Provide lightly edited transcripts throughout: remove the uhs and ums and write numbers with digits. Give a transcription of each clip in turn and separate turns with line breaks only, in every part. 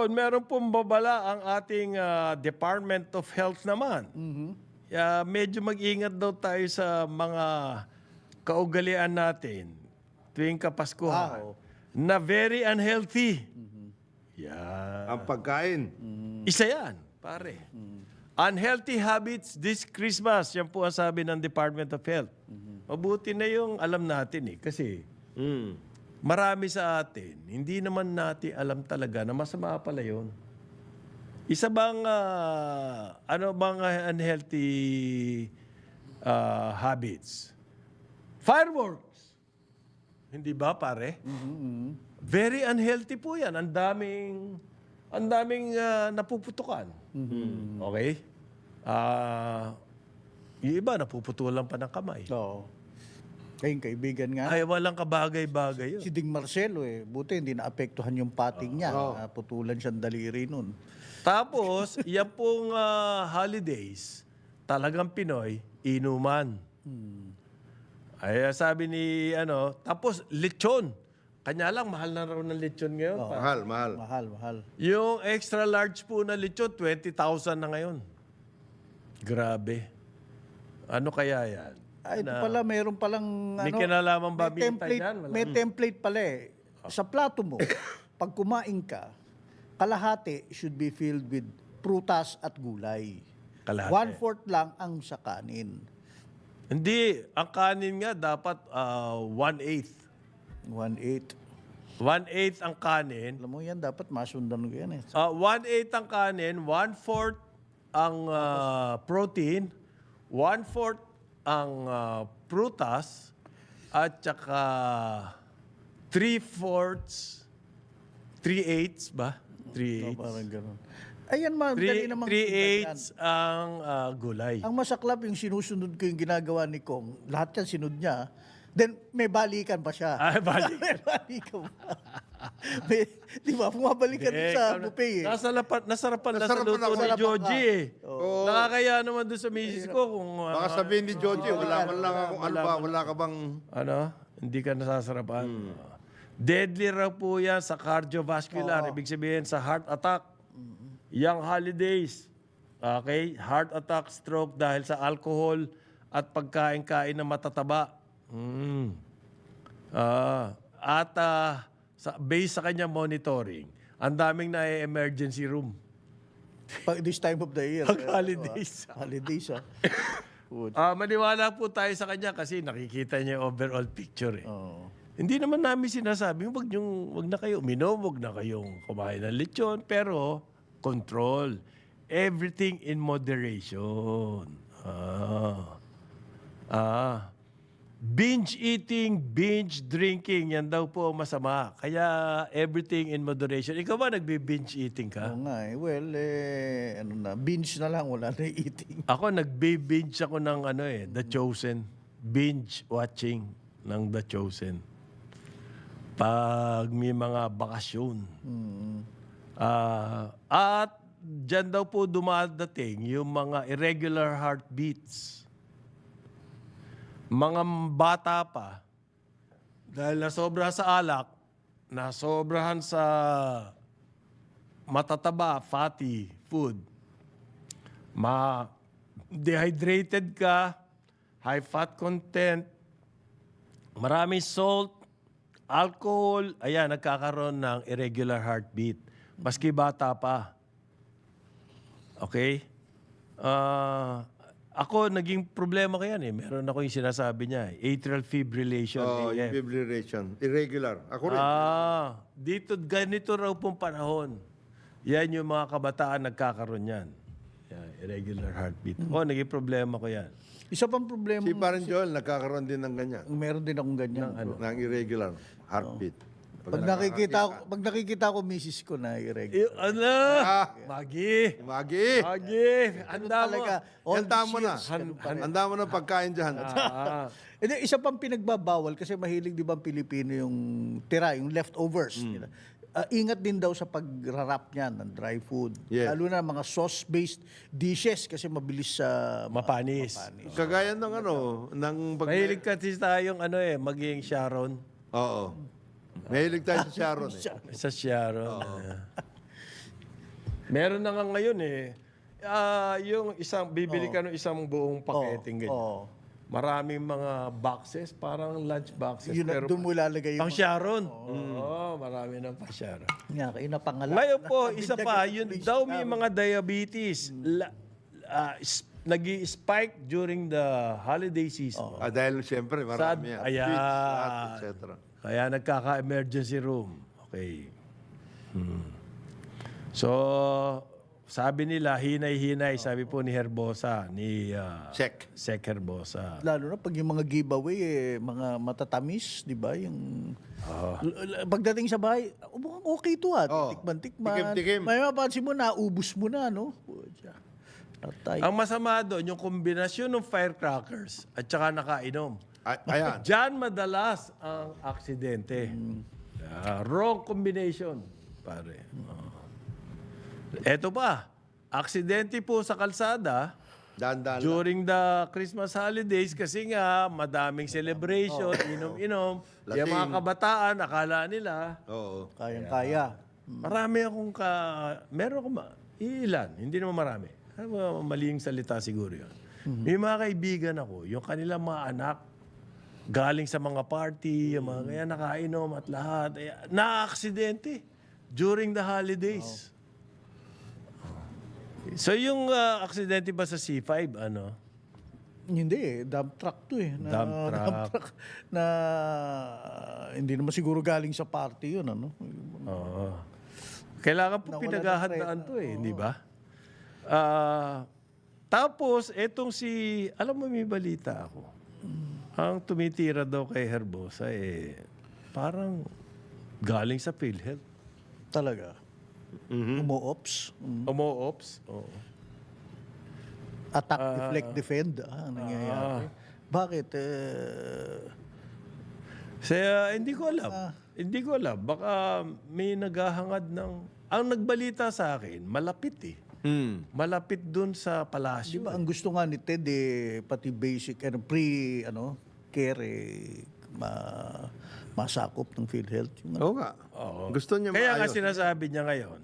Ngayon, meron pong babala ang ating Department of Health naman. Medyo mag-ingat daw tayo sa mga kaugalian natin tuwing Kapaskuhan na very unhealthy. Yan.
Ang pagkain.
Isa yan, pare. Unhealthy habits this Christmas. Yan po ang sabi ng Department of Health. Mabuti na yung alam natin kasi marami sa atin, hindi naman natin alam talaga na masama pala yun. Isa bang, unhealthy habits? Fireworks. Hindi ba, pare? Very unhealthy po yan. Ang daming napuputukan. Okay? Yung iba, napuputulan pa ng kamay.
Oo. Kayong kaibigan nga.
Ay, walang kabagay-bagay yun.
Si Ding Marcelo buti hindi naapektuhan yung pating niya. Putulan siyang daliri nun.
Tapos, yan pong holidays, talagang Pinoy, inuman. Ay, sabi ni, tapos lechon. Kanya lang, mahal na raw ng lechon ngayon.
Mahal, mahal.
Mahal.
Yung extra large po na lechon, 20,000 na ngayon. Grabe. Ano kaya yan?
Ito pala, mayroon palang
May kinalaman ba
may
bintay yan? Wala.
May template pala Sa plato mo, pag kumain ka, kalahati should be filled with prutas at gulay.
Kalahati.
1/4 lang ang sa kanin.
Hindi. Ang kanin nga dapat 1/8.
1/8.
1/8 ang kanin.
Alam mo yan, dapat masundan ko yan
1/8 ang kanin, 1/4 ang protein, 1/4 ang prutas, at saka 3/8 ba? 3/8.
Parang ganun. Ayan, madali namang
3/8 ang gulay.
Ang masaklap yung sinusunod ko yung ginagawa ni Kong. Lahat yan sinunod niya. Then, may balikan pa siya.
Ay, balik.
May balikan pa. Di ba? Bumabalikan din sa buffet
Nasarapan na sa
Nasarapan
luto
ako.
ni
Nasarapan
Joji
Oo.
Nakakaya naman doon sa misis ko kung
Baka sabihin ni Joji, wala man lang akong wala ka bang...
hindi ka nasasarapan. Deadly raw po yan sa cardiovascular. Ibig sabihin sa heart attack. Yang holidays. Okay? Heart attack, stroke dahil sa alcohol at pagkain-kain na matataba. Based sa kanya monitoring, ang daming na-emergency room.
This time of the year.
Pag holidays.
Holidays,
Maniwala po tayo sa kanya kasi nakikita niya yung overall picture.
Oo.
Hindi naman namin sinasabi, wag na kayo uminom, wag na kayong kumain ng lechon, pero control. Everything in moderation. Binge eating, binge drinking, yan daw po ang masama. Kaya everything in moderation. Ikaw ba nagbi-binge eating ka?
Oo nga Well, binge na lang, wala na eating.
Ako nagbi-binge ako ng The Chosen. Binge watching ng The Chosen. Pag may mga bakasyon. At dyan daw po dumadating yung mga irregular heartbeats. Mga bata pa, dahil nasobra sa alak, nasobrahan sa matataba, fatty food, dehydrated ka, high fat content, maraming salt, alcohol, ayan, nagkakaroon ng irregular heartbeat. Maski bata pa. Okay? Ako, naging problema ko yan Meron ako yung sinasabi niya, atrial fibrillation. AF.
Fibrillation. Irregular. Ako rin.
Dito, ganito raw pong panahon. Yan yung mga kabataan nagkakaroon yan. Irregular heartbeat. Naging problema ko yan.
Isa pang problema,
Si Parang Joel, nagkakaroon din ng ganyan.
meron din akong ganyan.
Ng irregular heartbeat.
Pag nakikita ko misis ko na irregular.
Magi!
Magi!
Handa mo.
Talaga,
Handa mo na. Handa mo na pagkain dyan.
Isa pang pinagbabawal kasi mahilig di ba ang Pilipino yung tira, yung leftovers. Ingat din daw sa pagrarap niyan ng dry food.
Yes.
Lalo na mga sauce-based dishes kasi mabilis sa
Mapanis.
Kagaya ng ng
Mahilig kasi tayong maging Sharon.
Oo. Mahilig tayo sa Sharon.
Sa Sharon. Meron na nga ngayon eh. Yung isang, bibili ka ng isang buong paketing ganyan.
Oo.
Maraming mga boxes, parang lunch boxes.
Yun,
pero
doon mo ilalagay
pang Sharon. Oo, marami ng pang Sharon.
Nga, inapangalan.
Ngayon po, isa pa, yun daw may mga diabetes. Nag-spike during the holiday season.
Dahil siyempre, marami yan.
Ayan.
Sweets, lahat, etc.
Kaya nagkaka-emergency room. Okay. So, sabi nila, hinay-hinay, sabi po ni Herbosa, ni Sec Herbosa.
Lalo na pag yung mga giveaway, mga matatamis, di ba? Yung pagdating sa bahay, mukhang okay to Tikman-tikman.
Tikim-tikim.
May mapansin mo, naubos mo na, no? Pucha. Atay.
Ang masama doon, yung kombinasyon ng firecrackers at saka nakainom.
Ayan.
Diyan madalas ang aksidente. Wrong combination, pare. Eto pa, aksidente po sa kalsada
Dahan-dahan lang.
during the Christmas holidays kasi nga madaming celebration, inom-inom. Yung mga
Lasing.
kabataan, akala nila,
Oo.
Kayang-kaya.
marami akong meron akong ilan, hindi naman marami. Maling salita siguro yun. May mga kaibigan ako, yung kanilang mga anak, galing sa mga party, yung mga kaya nakainom at lahat, na-aksidente during the holidays. So yung aksidente ba sa C5, ano?
Hindi dump truck to
Dump truck.
na hindi naman siguro galing sa party yun, ano?
Oo. Kailangan po
Nawala
pinaghahandaan to di ba? Tapos, etong alam mo may balita ako. Ang tumitira daw kay Herbosa, parang galing sa PhilHealth.
Talaga. Umo-ops.
Umo-ops. Oo.
Attack, deflect, defend. Ang nangyayari. Bakit?
Hindi ko alam. Hindi ko alam. Baka may naghahangad ng... Ang nagbalita sa akin, malapit Malapit dun sa palasyo.
Di ba ang gusto nga ni Ted pati basic care masakop ng PhilHealth.
Oo nga. Gusto niya
Kaya nga
maayos.
sinasabi niya ngayon,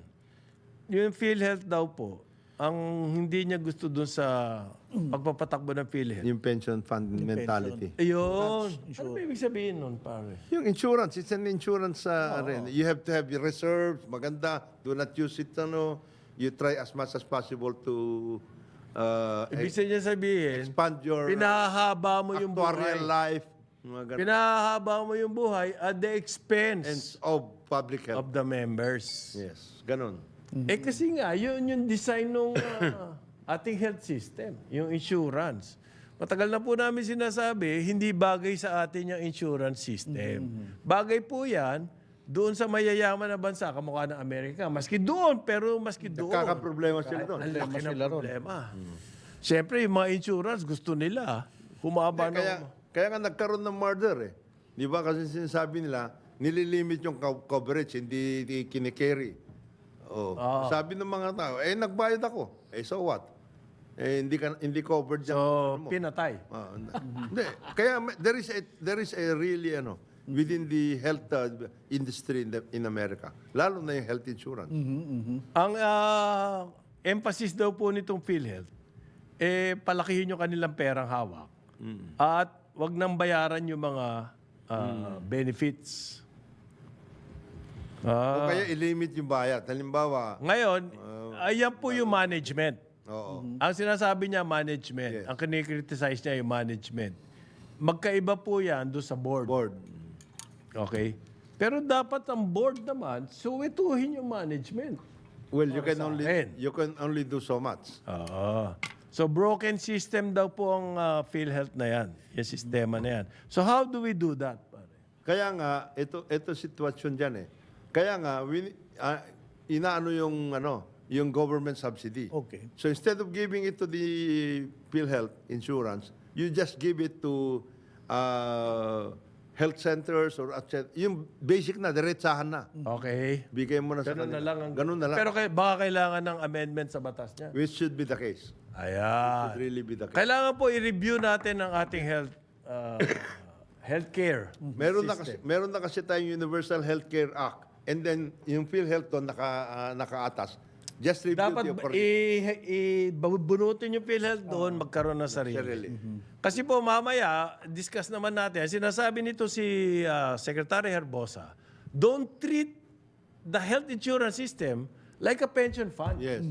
yung PhilHealth daw po, ang hindi niya gusto dun sa pagpapatakbo ng PhilHealth.
Yung pension fund mentality.
Ayun. Ano ba ibig sabihin nun, pare?
Yung insurance, it's an insurance rin. You have to have your reserves, maganda. Do not use it, you try as much as possible to
Ibig niya sabihin,
expand your
pinahahaba mo yung
actuarial
buhay.
life. Mga ganun.
Pinahahaba mo yung buhay at the expense
Of public health.
of the members.
Yes, ganun.
Kasi nga, yun yung design ng ating health system, yung insurance. Matagal na po namin sinasabi, hindi bagay sa atin yung insurance system. Bagay po yan doon sa mayayaman na bansa, kamukha ng Amerika. Maski doon, pero maski doon.
Kakaproblema sila doon.
Ang laki ng problema. Siyempre, yung mga insurance, gusto nila. Humaba
Kaya nga nagkaroon ng murder Di ba? Kasi sinasabi nila, nililimit yung coverage, hindi kinikerry. Sabi ng mga tao, nagbayad ako. So what? Hindi covered
So,
yung
pinatay.
Hindi. Kaya there is a really within the health industry in America, lalo na yung health insurance.
Ang emphasis daw po nitong PhilHealth, palakihin yung kanilang perang hawak. At wag nang bayaran yung mga benefits.
O kaya ilimit yung bayad. Halimbawa,
Ngayon, ayan po yung management.
oo.
Ang sinasabi niya, management.
Yes.
Ang kinikriticize niya, yung management. Magkaiba po yan doon sa board.
Board.
Okay? Pero dapat ang board naman, suwituhin yung management.
Well,
akin.
you can only do so much.
Oo. So, broken system daw po ang PhilHealth na yan. Yung sistema na yan. So, how do we do that? Pare?
Kaya nga ito sitwasyon diyan Kaya nga inaano yung government subsidy.
Okay.
So instead of giving it to the PhilHealth insurance, you just give it to health centers or yung basic na diretsahan na.
Okay.
Bigay mo na sa
Ganun na
kanila.
lang.
Ganun na lang.
Pero baka kailangan ng amendment sa batas niya.
Which should be the case.
Ayan.
Should really be the case.
Kailangan po i-review natin ang ating healthcare.
Meron na kasi tayong Universal Healthcare Act. And then yung PhilHealth doon nakaatas. Just review
Dapat
the opportunity.
bunutin yung PhilHealth doon, magkaroon ng sarili.
Sarili.
Kasi po mamaya, discuss naman natin, sinasabi nito si Secretary Herbosa, don't treat the health insurance system like a pension fund.
Yes.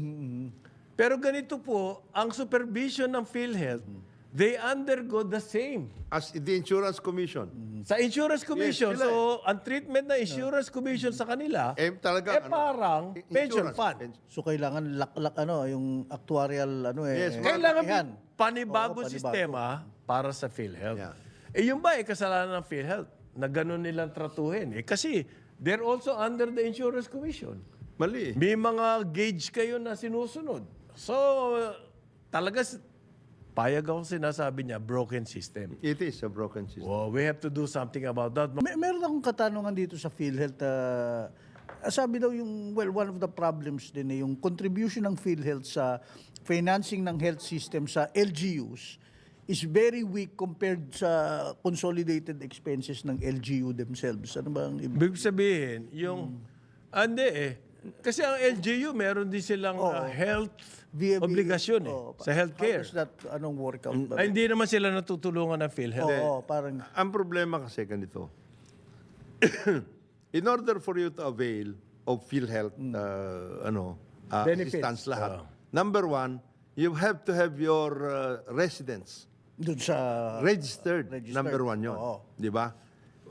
Pero ganito po, ang supervision ng PhilHealth, they undergo the same.
As the Insurance Commission.
Sa Insurance Commission,
Yes, sila
so ang treatment ng Insurance Commission sa kanila,
Talaga,
parang pension
insurance.
fund.
So kailangan laklak yung actuarial
Yes,
Kailangan
yan.
may panibagong
Oo, panibago.
sistema para sa PhilHealth.
Yeah.
Yung ba kasalanan ng PhilHealth na ganun nilang tratuhin? Kasi they're also under the Insurance Commission.
Mali.
May mga gauge kayo na sinusunod. So, talaga, payag ako sinasabi niya, broken system.
It is a broken system.
Well, we have to do something about that.
Meron akong katanungan dito sa PhilHealth. Sabi daw one of the problems din yung contribution ng PhilHealth sa financing ng health system sa LGUs is very weak compared sa consolidated expenses ng LGU themselves. Ano ba ang
Ibig sabihin, yung... Hindi Kasi ang LGU, meron din silang health obligasyon sa healthcare.
How does that, anong workout ba?
Ay, hindi naman sila natutulungan ng PhilHealth.
Oo, parang...
Ang problema kasi ganito. In order for you to avail of PhilHealth
Benefits.
assistance lahat, number one, you have to have your residents
Doon sa...
registered.
Registered.
Number one yun.
Oo.
Di ba?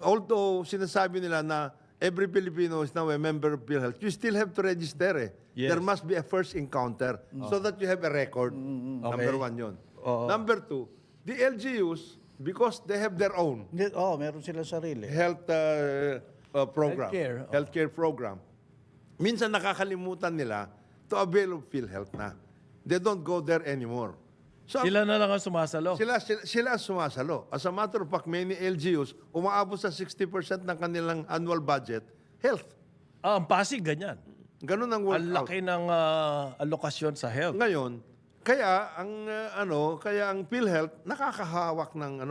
Although, sinasabi nila na every Filipino is now a member of PhilHealth, you still have to register eh.
Yes.
There must be a first encounter so that you have a record. Number one yun. Number two, the LGUs, because they have their own
meron sila sarili.
health program,
Healthcare,
healthcare program, minsan nakakalimutan nila to avail of PhilHealth na. They don't go there anymore. So,
Sila na lang ang sumasalo.
sila ang sumasalo. As a matter of fact, many LGUs, umaabot sa 60% ng kanilang annual budget, health.
Ang Pasig, ganyan.
Ganun ang
Ang
workout.
laki ng alokasyon sa health.
Ngayon, kaya ang PhilHealth nakakahawak ng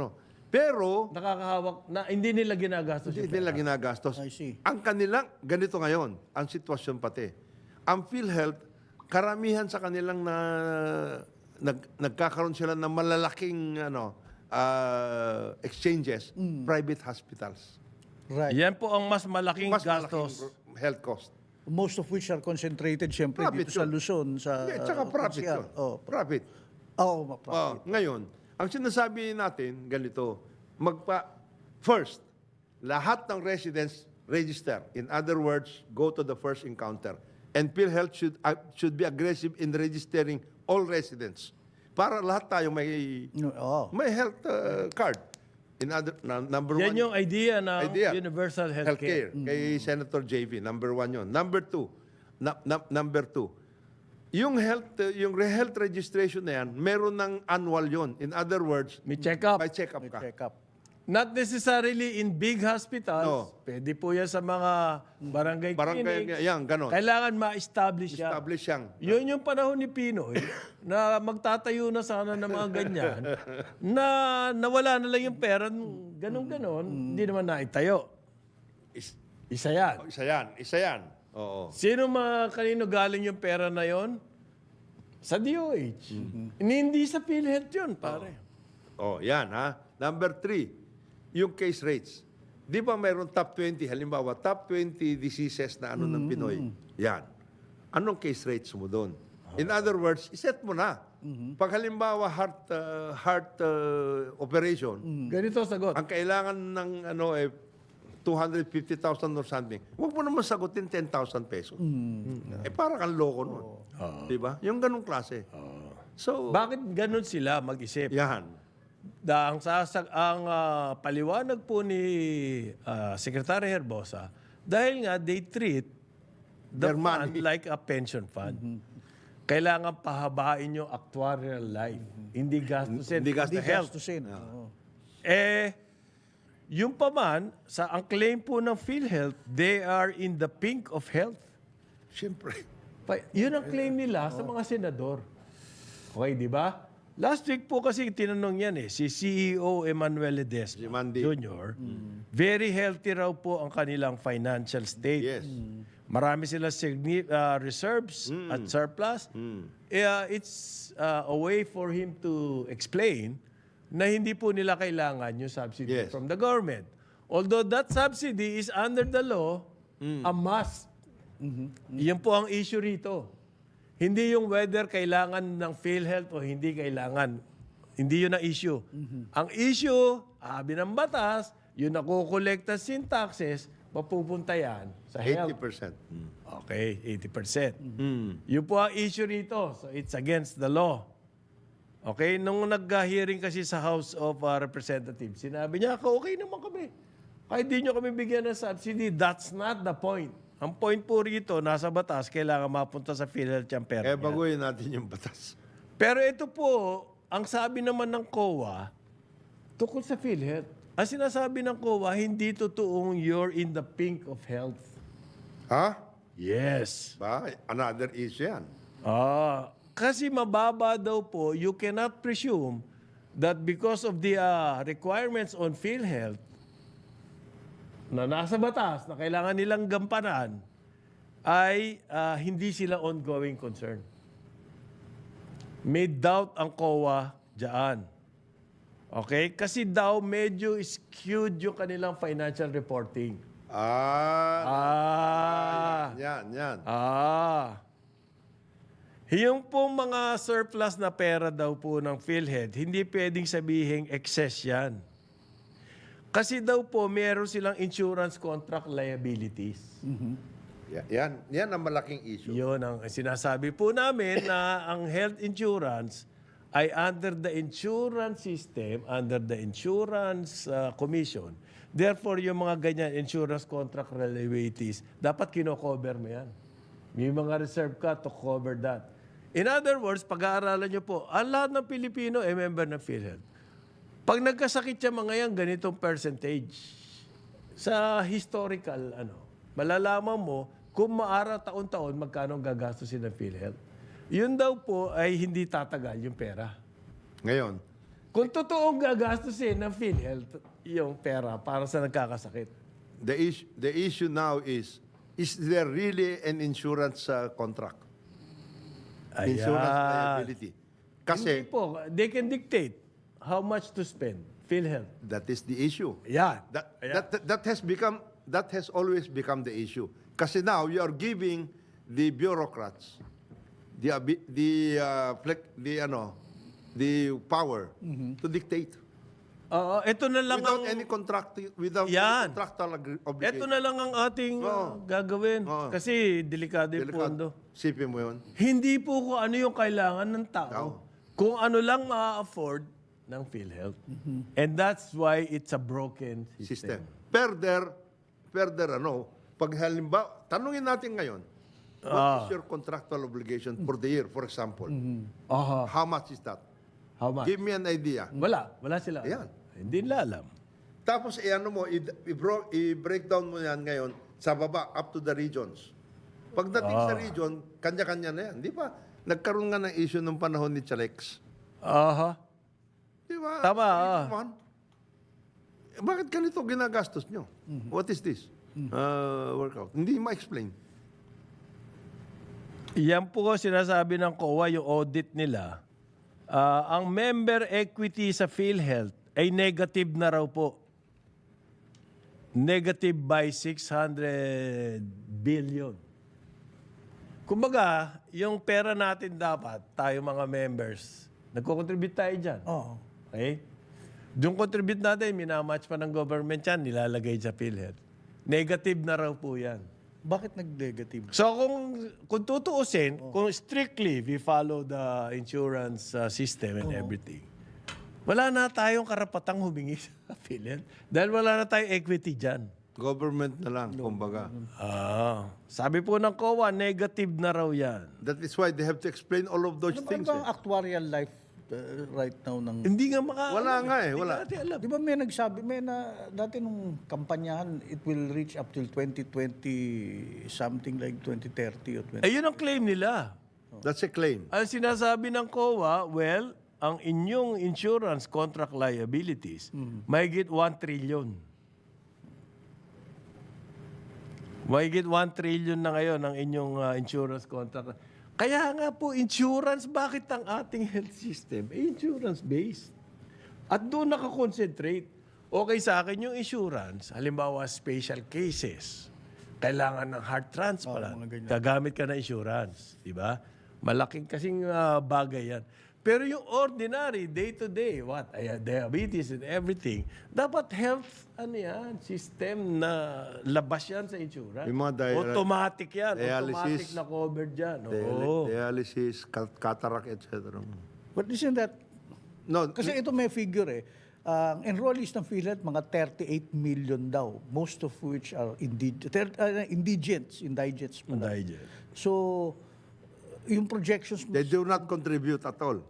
Pero
Nakakahawak na hindi nila ginagastos.
hindi nila ginagastos.
I see.
Ang kanilang ganito ngayon, ang sitwasyon pati. Ang PhilHealth, karamihan sa kanilang nagkakaroon sila ng malalaking exchanges, private hospitals.
Right.
Yan po ang mas malaking
Mas
gastos.
malaking health cost.
Most of which are concentrated syempre
Profit
dito sa
yun.
Luzon. Sa,
Hindi, tsaka profit
NCR.
yun.
Profit.
Profit. Ngayon, ang sinasabi natin, ganito, first, lahat ng residents register. In other words, go to the first encounter. And PhilHealth should be aggressive in registering all residents. Para lahat tayo may health card. In number
Yan
one,
yung idea ng universal healthcare.
Kay Senator JV, number one yun. Number two, yung health registration na yan, meron ng annual yun. In other words,
May check-up.
may check-up ka.
Check up.
Not necessarily in big hospitals.
No.
Pwede po yan sa mga barangay clinics.
Yan, ganon.
Kailangan ma-establish yan.
Establish yang.
Yun yung panahon ni Pinoy na magtatayo na sana ng mga ganyan na nawala na lang yung pera, ganon-ganon, hindi naman naitayo. Isa yan.
Isa yan. Oo.
Kanino galing yung pera na yon? Sa DOH. Hindi sa PhilHealth yun, pare.
Oh, yan ha. Number 3, yung case rates. Di ba mayroon top 20, halimbawa, top 20 diseases na ng Pinoy? Yan. Anong case rates mo doon? In other words, iset mo na. Pag halimbawa heart operation,
Ganito sagot.
ang kailangan ng 250,000 or something, huwag mo naman sagutin 10,000 pesos. Para kang loko nun. Di ba? Yung ganong klase. So,
Bakit ganun sila mag-isip?
yan.
Ang paliwanag po ni Secretary Herbosa, dahil nga they treat the
Their
fund
money.
like a pension fund. Kailangan pahabain yung actuarial life. Hindi gastusin.
Hindi
Hindi
health.
gastusin.
Yung pa man, ang claim po ng PhilHealth, they are in the pink of health.
Siyempre.
Yun ang claim nila sa mga senador. Okay, di ba? Last week po kasi tinanong yan si CEO Emmanuel Ledesma
Si Mandy.
Jr. Very healthy raw po ang kanilang financial state.
Yes.
Marami sila reserves at surplus. It's a way for him to explain na hindi po nila kailangan yung subsidy
Yes.
from the government. Although that subsidy is under the law, a must. Yan po ang issue rito. Hindi yung whether kailangan ng PhilHealth o hindi kailangan. Hindi yun ang issue. Ang issue, sabi ng batas, yung nakukolekta sin taxes, mapupunta yan sa health.
80%.
Okay, 80%. Yun po ang issue rito. So it's against the law. Okay, nung nag-hearing kasi sa House of Representatives, sinabi niya, okay naman kami. Kahit di nyo kami bigyan ng subsidy, that's not the point. Ang point po rito, nasa batas, kailangan mapunta sa PhilHealth yung pera niya.
Baguhin natin yung batas.
Pero ito po, ang sabi naman ng COA, tukol sa PhilHealth. Ang sinasabi ng COA, hindi totoong you're in the pink of health.
Ha?
Yes.
Another issue yan.
Kasi mababa daw po, you cannot presume that because of the requirements on PhilHealth na nasa batas na kailangan nilang gampanan ay hindi sila ongoing concern. May doubt ang COA dyan. Okay? Kasi daw medyo skewed yung kanilang financial reporting.
Yan.
Yung pong mga surplus na pera daw po ng PhilHealth, hindi pwedeng sabihin excess yan. Kasi daw po, meron silang insurance contract liabilities.
Yan ang malaking issue.
Yun ang sinasabi po namin na ang health insurance ay under the insurance system, under the insurance commission. Therefore, yung mga ganyan insurance contract liabilities, dapat kino-cover mo yan. May mga reserve ka to cover that. In other words, pag-aaralan nyo po, ang lahat ng Pilipino ay member ng PhilHealth. Pag nagkasakit siya mga yan, ganitong percentage. Sa historical, malalaman mo kung maara taon-taon magkano ang gagastusin ng PhilHealth. Yun daw po ay hindi tatagal yung pera.
Ngayon,
Kung totoong gagastusin ng PhilHealth yung pera para sa nagkakasakit.
the issue now is there really an insurance contract? Insurance liability.
Hindi
Kasi
po, they can dictate how much to spend. PhilHealth.
that is the issue.
Yan.
That has always become the issue. Kasi now you are giving the bureaucrats the power to dictate
Ito na lang
without
ang...
any without
Yan.
contractual obligation.
Ito na lang ang ating gagawin.
Oo.
Kasi delikado yung pondo.
Sipin mo yun.
Hindi po kung ano yung kailangan ng tao.
Tao.
Kung ano lang ma-afford ng PhilHealth. And that's why it's a broken system.
Further, pag halimbawa, tanungin natin ngayon, what is your contractual obligation for the year, for example? How much is that?
How much?
Give me an idea.
Wala sila.
Ayan.
Hindi nila alam.
Tapos, i-break down mo yan ngayon sa baba, up to the regions. Pagdating sa region, kanya-kanya na yan. Di ba? Nagkaroon nga ng issue nung panahon ni Chalex. Di ba?
Tama,
Come on. Bakit ganito ginagastos nyo? What is this? Workout. Hindi ma-explain.
Yan po sinasabi ng COA, yung audit nila. Ang member equity sa PhilHealth ay negative na raw po. Negative by 600 billion. Kumbaga, yung pera natin dapat, tayo mga members, nagko-contribute tayo dyan. Okay? Yung contribute natin, minamatch pa ng government yan, nilalagay sa PhilHealth. Negative na raw po yan.
Bakit nag-negative?
So kung tutuusin, kung strictly we follow the insurance system and everything, wala na tayong karapatang humingi sa PhilHealth dahil wala na tayong equity dyan.
Government na lang, kumbaga.
Sabi po ng COA, negative na raw yan.
That is why they have to explain all of those
Ano
things.
ba ang actuarial life right now ng...
Hindi nga
Wala nga eh,
hindi
wala.
natin alam.
Di ba may nagsabi, dati nung kampanyahan, it will reach up till 2020, something like 2030 or 20...
Ayun ang claim nila.
That's a claim.
Ang sinasabi ng COA, well, ang inyong insurance contract liabilities, may get 1 trillion. 1 Mahigit 1 trillion na ngayon ang inyong insurance contract. Kaya nga po, insurance, bakit ang ating health system? Insurance-based. At doon nakakonsentrate. Okay sa akin yung insurance, halimbawa special cases, kailangan ng heart transplant, gagamit ka ng insurance. Diba? Malaking kasing bagay yan. Pero yung ordinary, day-to-day, diabetes and everything, dapat health, system na labas yan sa insurance.
Yung mga
Automatic yan.
dialysis,
Automatic na covered yan. Oo.
dialysis, cataract, etc.
But isn't that,
No,
kasi ito may figure ang enrollees ng PhilHealth, mga 38 million daw, most of which are indigents pa daw.
Indigent.
So, yung projections mo,
they do not contribute at all.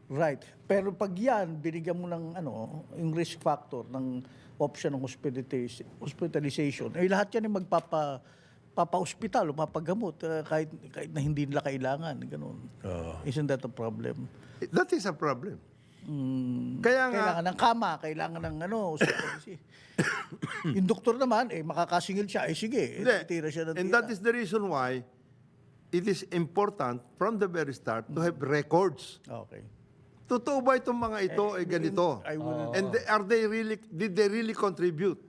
right. Pero pag yan, binigyan mo ng yung risk factor ng option ng hospitalization, eh lahat yan ay papa-hospital o papagamot kahit na hindi nila kailangan. Ganun. Isn't that a problem?
That is a problem. Kaya nga,
Kailangan ng kama, kailangan ng yung doktor naman, makakasingil siya, sige, tira siya ng
and
tira.
that is the reason why it is important from the very start to have records.
Okay.
Totoo ba itong mga ito ay ganito?
I wouldn't-
And did they really contribute?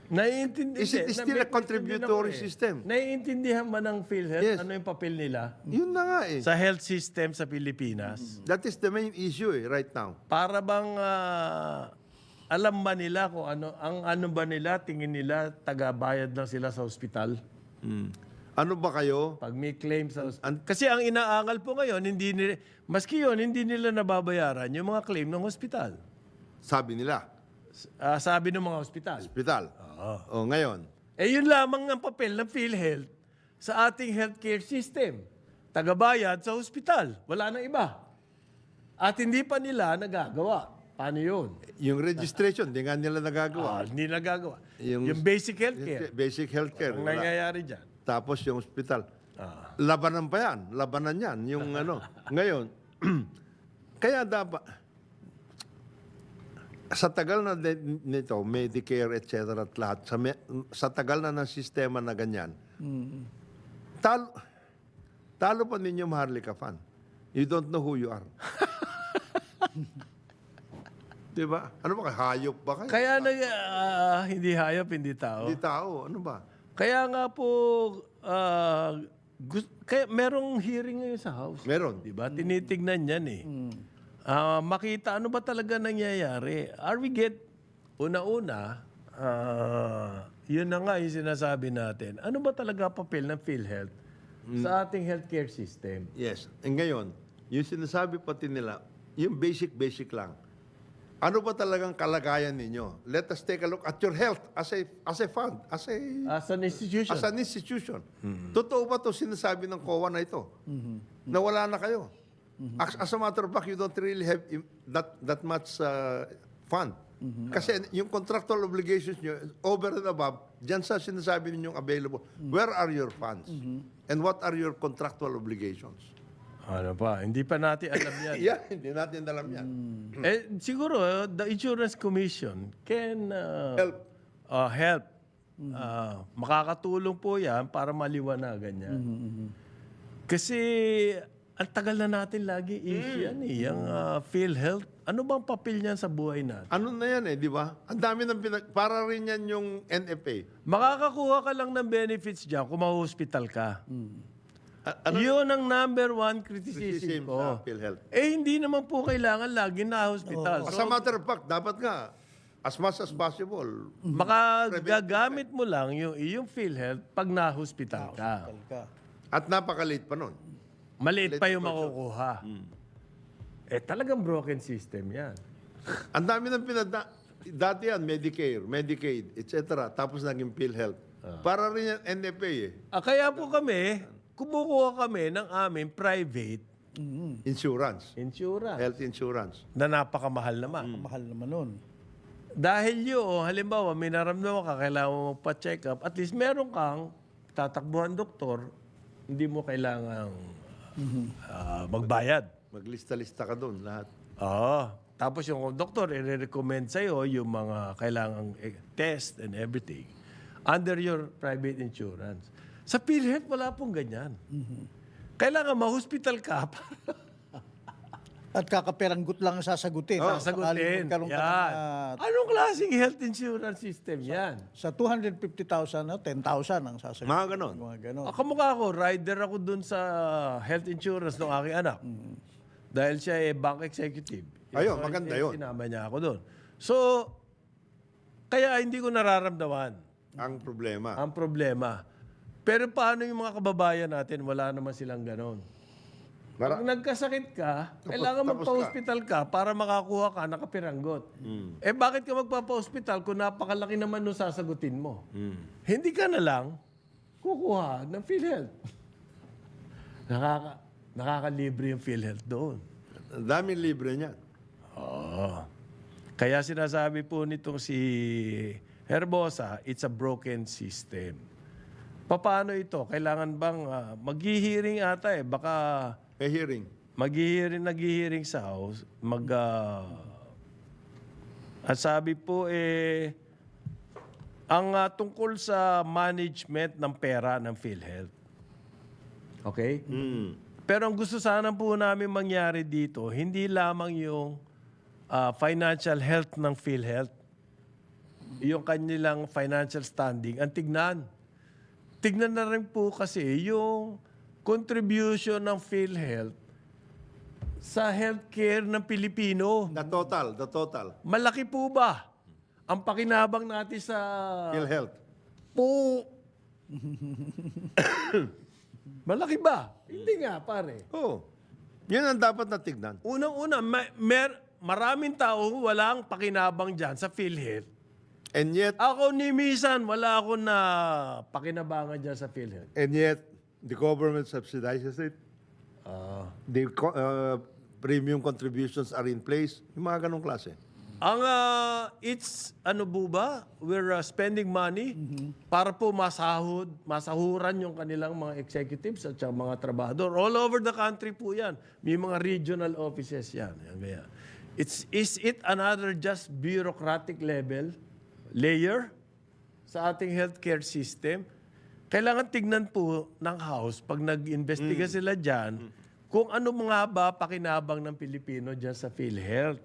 Naiintindihan.
Is it still a contributory system?
Naiintindihan ba ng PhilHealth
Yes.
ano yung papel nila
Yun na nga eh.
sa health system sa Pilipinas?
That is the main issue right now.
Para bang alam ba nila kung ano ba nila, tingin nila, tagabayad lang sila sa ospital?
Ano ba kayo?
Pag may claim sa ospital. Kasi ang inaangal po ngayon, maski yun, hindi nila nababayaran yung mga claim ng ospital.
Sabi nila,
Sabi ng mga ospital.
hospital. O ngayon,
Yun lamang ang papel ng PhilHealth sa ating healthcare system. Tagabayad sa ospital. Wala nang iba. At hindi pa nila nagagawa. Paano yun?
yung registration, di nga nila nagagawa.
Hindi nagagawa.
Yung-
Yung basic healthcare.
Basic healthcare.
Ang
wala.
nangyayari dyan.
Tapos yung hospital. Labanan pa yan. Labanan yan. Yung Ngayon, kaya dapat, sa tagal na nito, Medicare, etc. at lahat, sa tagal na ng sistema na ganyan, talo pa ninyo Maharlika fan. You don't know who you are. Diba? Ano ba? Hayop ba kayo?
Kaya hindi hayop, hindi tao.
Hindi tao. Ano ba?
Kaya nga po, kaya merong hearing ngayon sa House.
Meron.
Diba? Tinitignan yan eh. Makita ano ba talaga nangyayari. Una-una, yun na nga yung sinasabi natin. Ano ba talaga papel ng PhilHealth sa ating healthcare system?
Yes. And ngayon, yung sinasabi pati nila, yung basic lang. Ano ba talagang kalagayan ninyo? Let us take a look at your health as a fund, as
As an institution.
an institution. Totoo ba 'to sinasabi ng COA na ito? Na wala na kayo. As a matter of fact, you don't really have that much fund. Kasi yung contractual obligations nyo, over and above, dyan sa sinasabi ninyong available, where are your funds? And what are your contractual obligations?
Ano pa? Hindi pa natin alam yan.
Yeah, hindi natin alam yan.
Siguro, the Insurance Commission can
Help.
help. Makakatulong po yan para maliwanagan yan. Kasi ang tagal na natin lagi issue yan eh. Yung PhilHealth. Ano bang papel niyan sa buhay natin?
Ano na yan di ba? Ang dami ng para rin yan yung NFA.
Makakakuha ka lang ng benefits dyan kung ma-hospital ka. Yun ang number one criticism ko.
PhilHealth.
Hindi naman po kailangan lagi na hospital.
As a matter of fact, dapat nga, as much as possible,
Makagagamit mo lang yung iyong PhilHealth pag na-hospital ka.
at napakaliit pa nun.
Maliit pa yung makukuha. Talagang broken system yan.
Ang dami ng dati yan, Medicare, Medicaid, etc. Tapos naging PhilHealth. Para rin yan NFA eh.
Kaya po kumukuha kami ng aming private
Insurance.
insurance
Health insurance.
na napakamahal naman.
Mahal naman nun.
Dahil yun, halimbawa, may naramdaman ka, kailangan mo magpa-check up, at least meron kang tatakbuhan doktor, hindi mo kailangang magbayad.
Maglista-lista ka doon lahat.
Tapos yung doktor, i-recommend sa'yo yung mga kailangang test and everything. under your private insurance. Sa PhilHealth, wala pong ganyan. Kailangan ma-hospital ka
At kakaperanggot lang ang sasagutin.
para sagutin.
Magkaroon ka
Yan.
ng,
Anong klaseng health insurance system yan?
sa 250,000, 10,000 ang sasagutin.
Mga ganon.
Mga ganon.
Kamukha ako, rider ako dun sa health insurance ng aking anak. Dahil siya bank executive.
Ayun, maganda yun.
Sinama niya ako dun. So, kaya hindi ko nararamdaman
Ang problema.
ang problema. Pero paano yung mga kababayan natin, wala naman silang ganon. Pag nagkasakit ka, kailangan
tapos
magpa-hospital ka para makakuha ka ng kapiranggot. Eh bakit ka magpapa-hospital kung napakalaki naman nung sasagutin mo? Hindi ka na lang kukuha ng PhilHealth. Nakakalibre yung PhilHealth doon.
Ang daming libre niyan.
Oo. Kaya sinasabi po nitong si Herbosa, it's a broken system. Paano ito? Kailangan bang maghihiring ata baka
May hearing.
naghihiring sa house, at sabi po ang tungkol sa management ng pera ng PhilHealth. Okay? Pero ang gusto sana po namin mangyari dito, hindi lamang yung financial health ng PhilHealth, yung kanilang financial standing, ang tignan. Tignan na rin po kasi yung contribution ng PhilHealth sa healthcare ng Pilipino.
The total.
Malaki po ba ang pakinabang natin sa
PhilHealth.
po? Malaki ba? Hindi nga, pare.
Oo. Yun ang dapat natignan.
Unang-una, maraming tao walang pakinabang dyan sa PhilHealth.
And yet,
Ako ni Misan, wala ako na pakinabangan dyan sa PhilHealth.
the government subsidizes it. The premium contributions are in place. Yung mga ganong klase.
Ang ano po ba? We're spending money para po masahuran yung kanilang mga executives at saka mga trabahador. All over the country po yan. May mga regional offices yan. Yan kaya. Is it another just bureaucratic layer sa ating healthcare system? Kailangan tignan po ng House pag nag-investiga sila dyan kung ano mga ba pakinabang ng Pilipino dyan sa PhilHealth.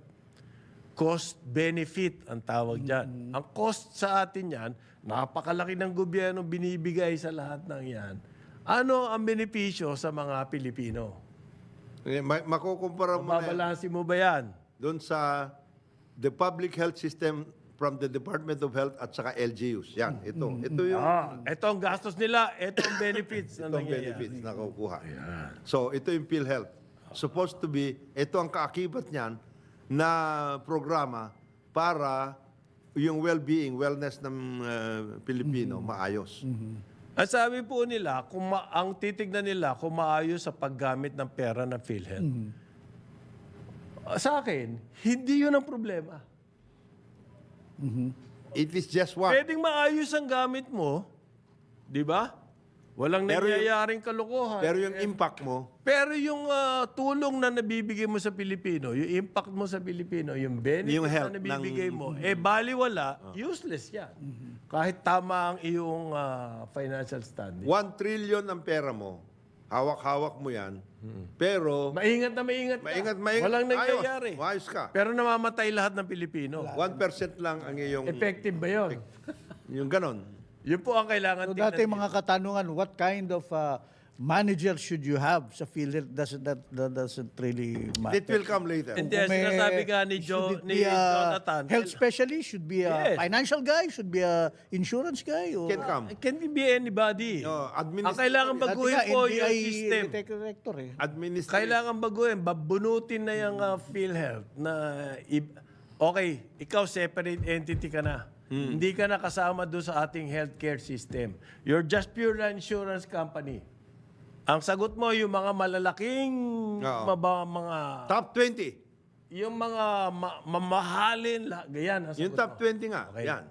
Cost-benefit ang tawag dyan. Ang cost sa atin yan, napakalaki ng gobyerno binibigay sa lahat ng yan. Ano ang benepisyo sa mga Pilipino?
Makukumpara mo na
Babalansin mo ba yan?
doon sa the public health system from the Department of Health at saka LGUs. Yan, ito. Ito yung
Ito ang gastos nila, ito ang benefits na
itong
nangyayari.
benefits na kukuha. So, ito yung PhilHealth. Supposed to be, ito ang kaakibat niyan na programa para yung well-being, wellness ng Pilipino maayos.
Ang sabi po nila, ang titignan nila kung maayos sa paggamit ng pera ng PhilHealth. Sa akin, hindi yun ang problema.
It is just one.
Pwedeng maayos ang gamit mo, di ba? Walang nangyayaring kalokohan.
Pero yung impact mo,
Pero yung tulong na nabibigay mo sa Pilipino, yung impact mo sa Pilipino, yung benefit
Yung health
na nabibigay mo, baliwala, useless yan. Kahit tama ang iyong financial standing.
1 trillion ang pera mo, hawak-hawak mo yan, pero
Maingat na maingat ka.
maingat.
Walang nangyayari.
Ayos ka.
Pero namamatay lahat ng Pilipino.
1% lang ang iyong,
Effective ba yun?
yung ganon.
Yun po ang kailangan
So
tingnan.
dati mga katanungan, what kind of manager should you have sa PhilHealth? That doesn't really matter.
It will come later.
Hindi,
Kung may-
sinasabi nga ni
should it
ni
be a
Jonathan.
health specialist, should be a
Yes.
financial guy, should be a insurance guy. Or,
Can come.
It can be anybody.
No,
Ang kailangan
Dati
baguhin
nga,
po yung
NBI
system.
director
Administrative.
Kailangan baguhin. Babunutin na yung PhilHealth na okay, ikaw separate entity ka na. Hindi ka na kasama doon sa ating healthcare system. You're just pure insurance company. Ang sagot mo, yung mga malalaking
Oo.
mga
Top 20.
yung mga mamahalin, ganyan ang sagot
Yung top
mo.
20 nga.
Okay.
Yan.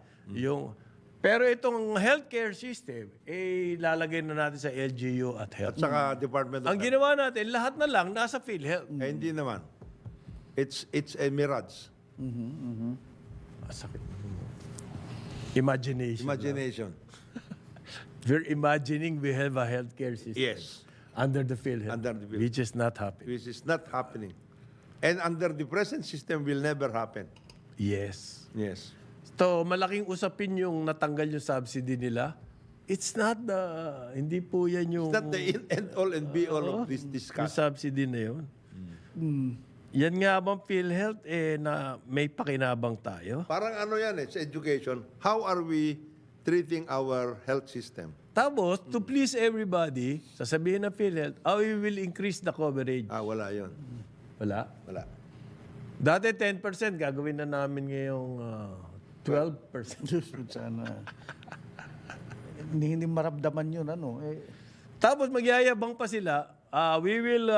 Pero itong healthcare system, lalagay na natin sa LGU at
At
health.
saka Department of
Ang
Health.
ginawa natin, lahat na lang nasa PhilHealth.
Hindi naman. It's a mirage.
Sakit. Imagination.
Imagination.
We're imagining we have a healthcare system
Yes.
under the PhilHealth,
Under the PhilHealth.
which is not happening.
Which is not happening. And under the present system will never happen.
Yes.
Yes.
So, malaking usapin yung natanggal yung subsidy nila. It's not the, hindi po yan yung,
It's not the end all and be all of this
yung
discussion.
subsidy na yun. Yan nga bang PhilHealth, na may pakinabang tayo?
Parang ano yan sa education. How are we treating our health system?
Tapos, to please everybody, sasabihin ng PhilHealth, we will increase the coverage.
Wala yon.
Wala.
Wala.
Dati 10%, gagawin na namin ngayong 12%.
Sana. Hindi maramdaman yun, ano.
Tapos magyayabang pa sila, we will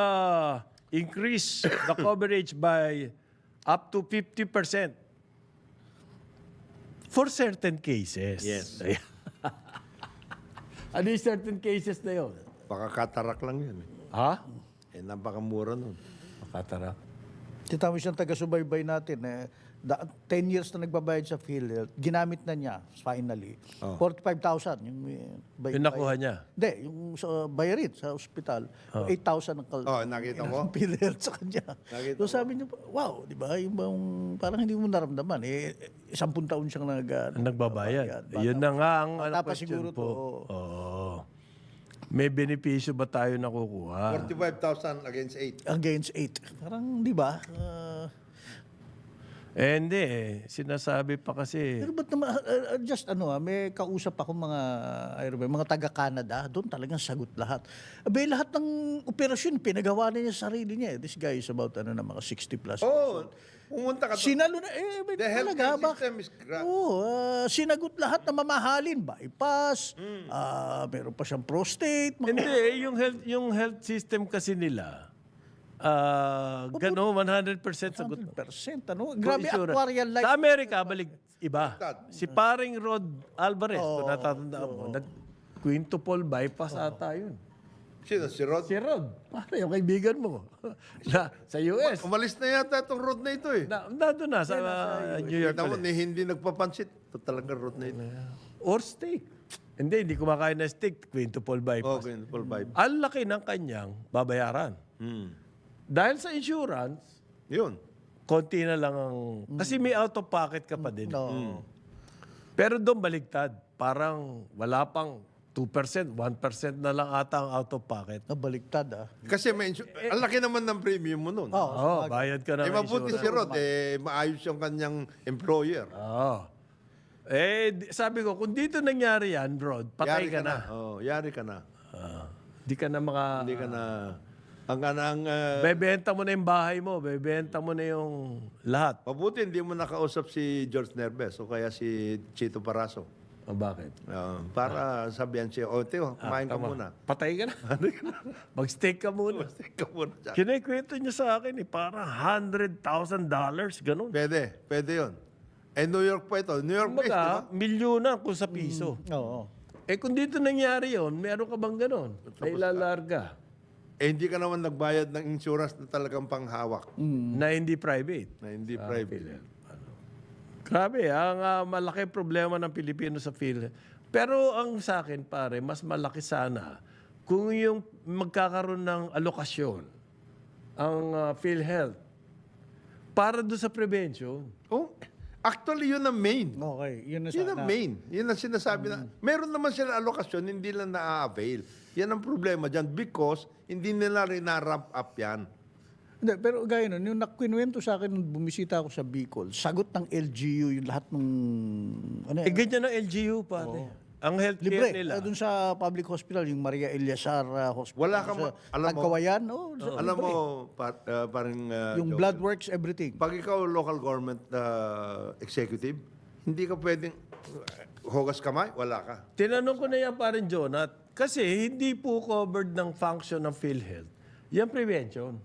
increase the coverage by up to 50% for certain cases.
Yes.
Ayan. Ano yung certain cases na yun?
Baka katarak lang yan.
Ha?
Napakamura nun.
Makatara.
Titawag siyang taga-subaybay natin. 10 years na nagbabayad sa PhilHealth, ginamit na niya, finally. 45,000.
Yung nakuha niya?
Hindi, yung sa bayarin sa ospital. 8,000 ang
Nakita mo?
PhilHealth sa kanya.
Nakita
So sabi niya, wow, di ba? Yung bang, parang hindi mo naramdaman. 10 taon siyang
Nagbabayad. Yun na nga ang
Tapos
question
siguro
po. Oo. May benepisyo ba tayo nakukuha?
45,000 against 8.
against 8. Parang, di ba?
Hindi sinasabi pa kasi.
Pero ba't naman, just may kausap ako mga taga-Canada, doon talagang sagot lahat. Lahat ng operasyon, pinagawa na niya sa sarili niya. This guy is about mga 60 plus.
Pumunta ka
Sinalo na,
The healthcare system is cracked.
sinagot lahat na mamahalin. Bypass, meron pa siyang prostate.
Hindi, yung health system kasi nila, gano, 100% sagot.
100%, Grabe,
Insurance.
aquarial life.
Sa Amerika, balik iba. Si paring Rod Alvarez, kung natatandaan mo, nag-quintuple bypass ata yun.
Sino? Si Rod?
Si Rod, pare, yung kaibigan mo. Sa US.
Umalis na yata itong Rod na ito eh.
Nandun na sa New York.
Kita mo,
ulit.
hindi nagpapansit. Ito talaga Rod na ito.
Or steak. Hindi kumakain na steak, quintuple bypass.
Okay, full vibe.
Ang laki ng kanyang babayaran. Dahil sa insurance,
Yun.
konti na lang ang... Kasi may out-of-pocket ka pa din. Pero doon baligtad. Parang wala pang 2%, 1% na lang ata ang out-of-pocket.
Nabaliktad,
Kasi ang laki naman ng premium mo nun.
Bayad ka na ng
Mabuti
insurance.
si Rod, maayos yung kanyang employer.
Sabi ko, kung dito nangyari yan, Rod, patay ka na.
Yari ka na.
Di ka na
Hindi ka na... Ang
bebenta mo na yung bahay mo, bebenta mo na yung lahat.
mabuti hindi mo nakausap si George Nerves o kaya si Chito Paraso.
Bakit?
Para sabihan siya, Teo, kumain ka muna.
Patay ka na. Mag-steak ka muna.
Ka muna dyan.
Kinikwento niya sa akin, parang $100,000, ganun.
Pwede yun. New York pa ito. New York based, di ba?
Kumbaga, milyonan kung sa piso.
Oo.
Kung dito nangyari yon, meron ka bang ganun? Na ilalarga.
Hindi ka naman nagbayad ng insurance na talagang panghawak.
Na hindi private.
Na hindi private.
Grabe, ang malaki problema ng Pilipino sa PhilHealth. Pero ang sa akin, pare, mas malaki sana kung yung magkakaroon ng alokasyon ang PhilHealth para doon sa prevention.
Actually, yun ang main.
Okay, yun na
Yun ang main. Yun ang sinasabi na. Meron naman sila alokasyon, hindi lang na-avail. Yan ang problema dyan because hindi nila rin na-ramp up yan.
Hindi, pero gaya nun, yung nakwinwento sa akin nung bumisita ako sa Bicol, sagot ng LGU yung lahat ng...
Ganyan ang LGU, pare. Ang healthcare
libre.
nila.
Doon sa public hospital, yung Maria Eliasar Hospital.
Wala kang alam mo-
Tagkawayan,
Alam mo, parang...
yung
Joe,
blood works, everything.
pag ikaw local government executive, hindi ka pwedeng hugas kamay, wala ka.
Tinanong ko na yan, parang Jonat, kasi hindi po covered ng function ng PhilHealth. Yan prevention.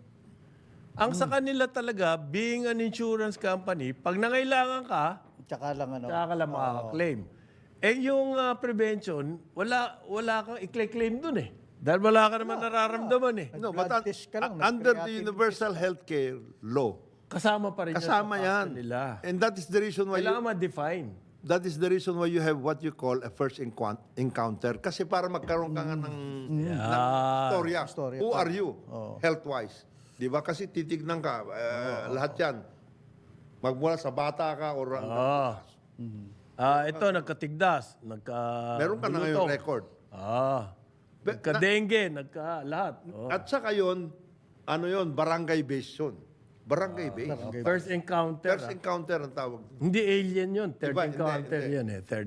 Ang sa kanila talaga, being an insurance company, pag nangailangan ka,
Tsaka lang
tsaka ka lang makaka-claim. Yung prevention, wala kang i-claim dun eh. Dahil wala ka naman nararamdaman eh.
No,
Blood
but
test ka lang,
under the
nag-creatinine
universal healthcare law,
Kasama pa rin
kasama
sa
yan.
function nila.
And that is the reason why
Kailangan ma-define.
That is the reason why you have what you call a first encounter. Kasi para magkaroon ka nga ng storya.
Storya.
Who are you? Health-wise. Di ba? Kasi titignan ka, lahat yan. Magmula sa bata ka or
Ito, nagkatigdas,
meron ka na ngayon record.
Nagka-dengue, lahat.
At saka yun, ano yun, barangay-based yun. Barangay-based.
First encounter.
First encounter ang tawag.
Hindi alien yun. Third
Iba, hindi,
encounter
hindi.
yun eh. Third,